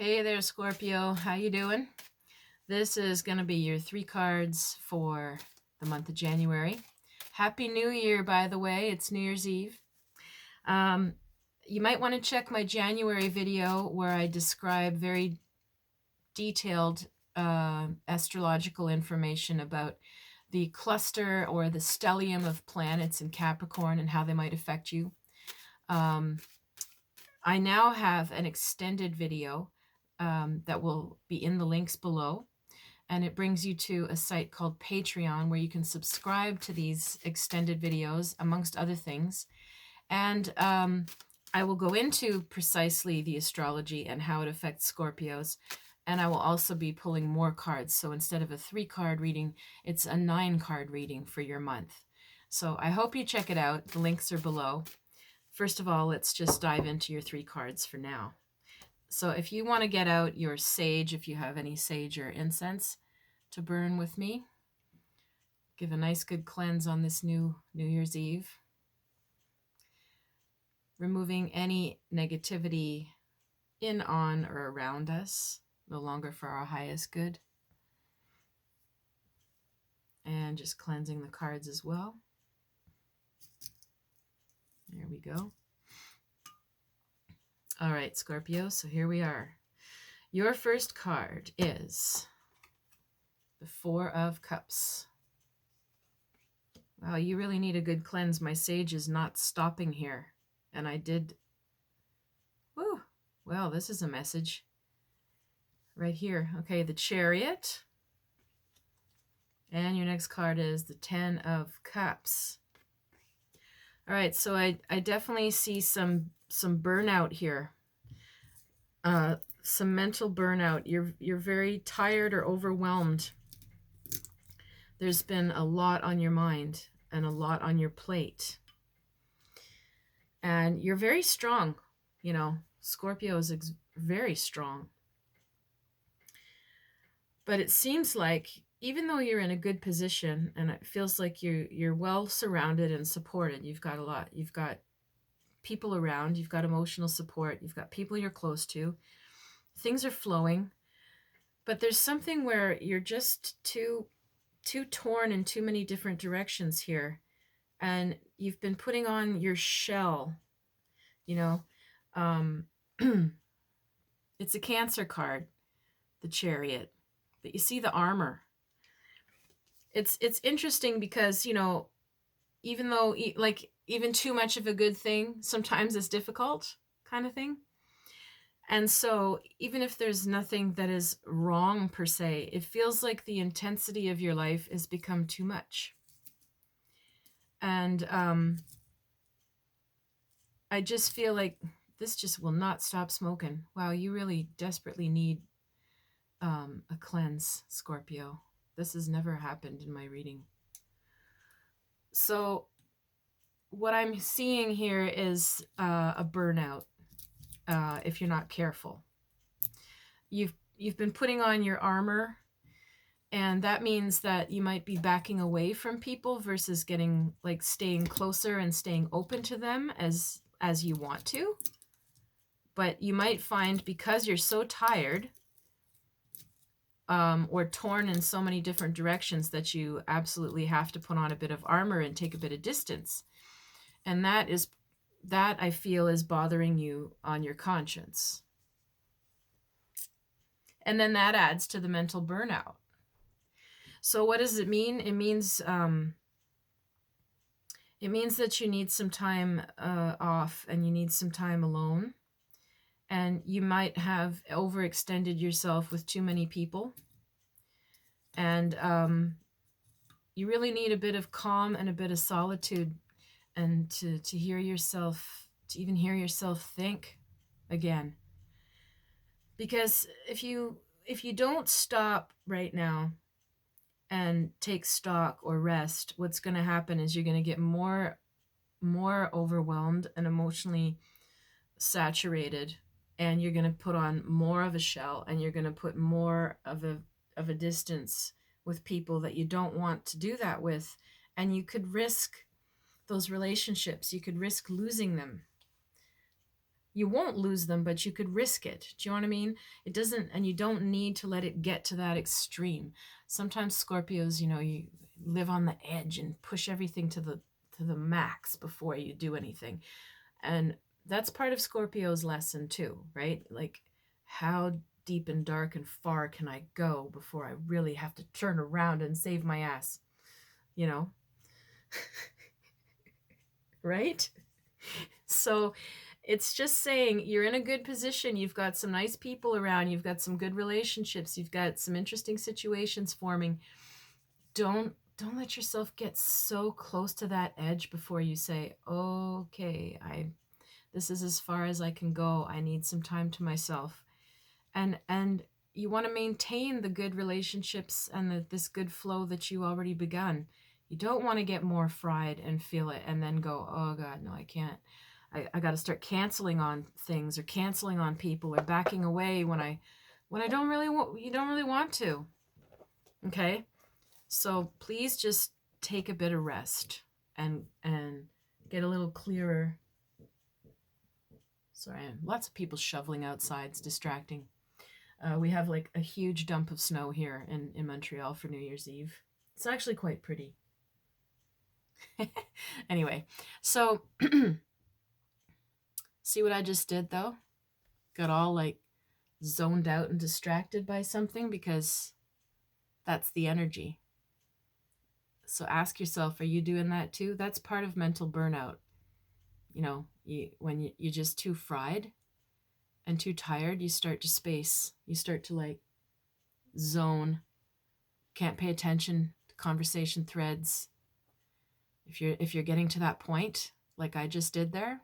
Hey there, Scorpio. How you doing? This is going to be your 3 cards for the month of January. Happy New Year, by the way. It's New Year's Eve. Um, you might want to check my January video where I describe very detailed astrological information about the cluster or the stellium of planets in Capricorn and how they might affect you. I now have an extended video that will be in the links below, and it brings you to a site called Patreon where you can subscribe to these extended videos, amongst other things. And I will go into precisely the astrology and how it affects Scorpios. And I will also be pulling more cards. So instead of a 3-card reading, it's a 9-card reading for your month. So I hope you check it out. The links are below. First of all, let's just dive into your 3 cards for now. So if you want to get out your sage, if you have any sage or incense to burn with me, give a nice good cleanse on this New Year's Eve. Removing any negativity in, on, or around us, no longer for our highest good. And just cleansing the cards as well. There we go. All right, Scorpio, so here we are. Your first card is the 4 of Cups. Wow, you really need a good cleanse. My sage is not stopping here. And I did... Woo! Well, this is a message. Right here. Okay, the Chariot. And your next card is the 10 of Cups. All right, so I definitely see some burnout here. Some mental burnout. You're very tired or overwhelmed. There's been a lot on your mind and a lot on your plate. And you're very strong. You know, Scorpio is very strong. But it seems like even though you're in a good position and it feels like you're well surrounded and supported, you've got a lot. You've got people around, you've got emotional support, you've got people you're close to. Things are flowing. But there's something where you're just too torn in too many different directions here. And you've been putting on your shell, you know. It's a Cancer card, the Chariot. But you see the armor. It's interesting because, you know, even though, like, even too much of a good thing sometimes is difficult, kind of thing. And so even if there's nothing that is wrong per se, it feels like the intensity of your life has become too much. And I just feel like this just will not stop smoking. Wow, you really desperately need a cleanse, Scorpio. This has never happened in my reading. So what I'm seeing here is a burnout if you're not careful. You've been putting on your armor, and that means that you might be backing away from people versus getting, like, staying closer and staying open to them as you want to. But you might find, because you're so tired or torn in so many different directions, that you absolutely have to put on a bit of armor and take a bit of distance. And that I feel is bothering you on your conscience. And then that adds to the mental burnout. So what does it mean? It means that you need some time off, and you need some time alone. And you might have overextended yourself with too many people. And you really need a bit of calm and a bit of solitude, and to hear yourself, to even hear yourself think again. Because if you don't stop right now and take stock or rest, what's going to happen is you're going to get more overwhelmed and emotionally saturated, and you're going to put on more of a shell, and you're going to put more of a distance with people that you don't want to do that with, and you could risk those relationships. You could risk losing them. you won't lose them, but you could risk it. Do you know what I mean? It doesn't, and you don't need to let it get to that extreme. Sometimes Scorpios, you live on the edge and push everything to the max before you do anything. And that's part of Scorpio's lesson too, right? Like, how deep and dark and far can I go before I really have to turn around and save my ass? You know? Right? So it's just saying you're in a good position. You've got some nice people around. You've got some good relationships. You've got some interesting situations forming. Don't let yourself get so close to that edge before you say, okay, this is as far as I can go. I need some time to myself. And you want to maintain the good relationships and this good flow that you already begun. You don't want to get more fried and feel it and then go, oh God, no, I can't. I got to start canceling on things or canceling on people or backing away when I don't really want, you don't really want to. Okay? So please just take a bit of rest and get a little clearer. Sorry, lots of people shoveling outside. It's distracting. We have like a huge dump of snow here in Montreal for New Year's Eve. It's actually quite pretty. Anyway, so see what I just did though? Got all like zoned out and distracted by something because that's the energy. So ask yourself, are you doing that too? That's part of mental burnout. When you're just too fried and too tired, you start to space. You start to like zone. Can't pay attention to conversation threads. If you're getting to that point, like I just did there,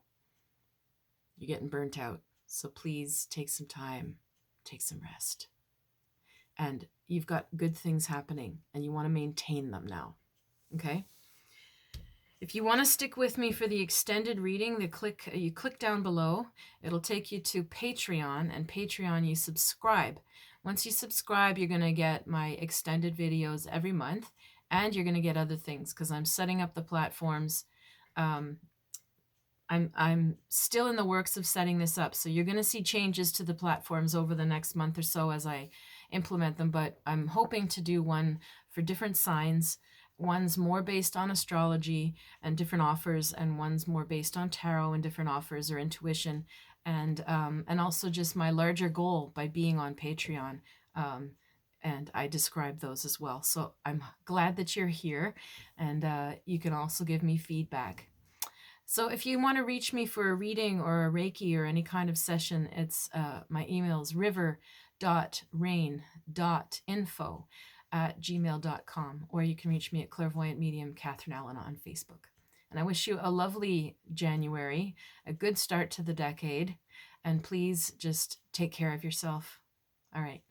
you're getting burnt out. So please take some time, take some rest. And you've got good things happening and you want to maintain them now. Okay? If you want to stick with me for the extended reading, you click down below. It'll take you to Patreon, and Patreon you subscribe. Once you subscribe, you're going to get my extended videos every month, and you're going to get other things because I'm setting up the platforms. I'm still in the works of setting this up, so you're going to see changes to the platforms over the next month or so as I implement them, but I'm hoping to do one for different signs. One's more based on astrology and different offers, and one's more based on tarot and different offers or intuition, and also just my larger goal by being on Patreon. And I describe those as well. So I'm glad that you're here, and you can also give me feedback. So if you want to reach me for a reading or a Reiki or any kind of session, it's my email is river.rain.info@gmail.com, or you can reach me at Clairvoyant Medium Catherine Allen on Facebook. And I wish you a lovely January, a good start to the decade, and please just take care of yourself. All right.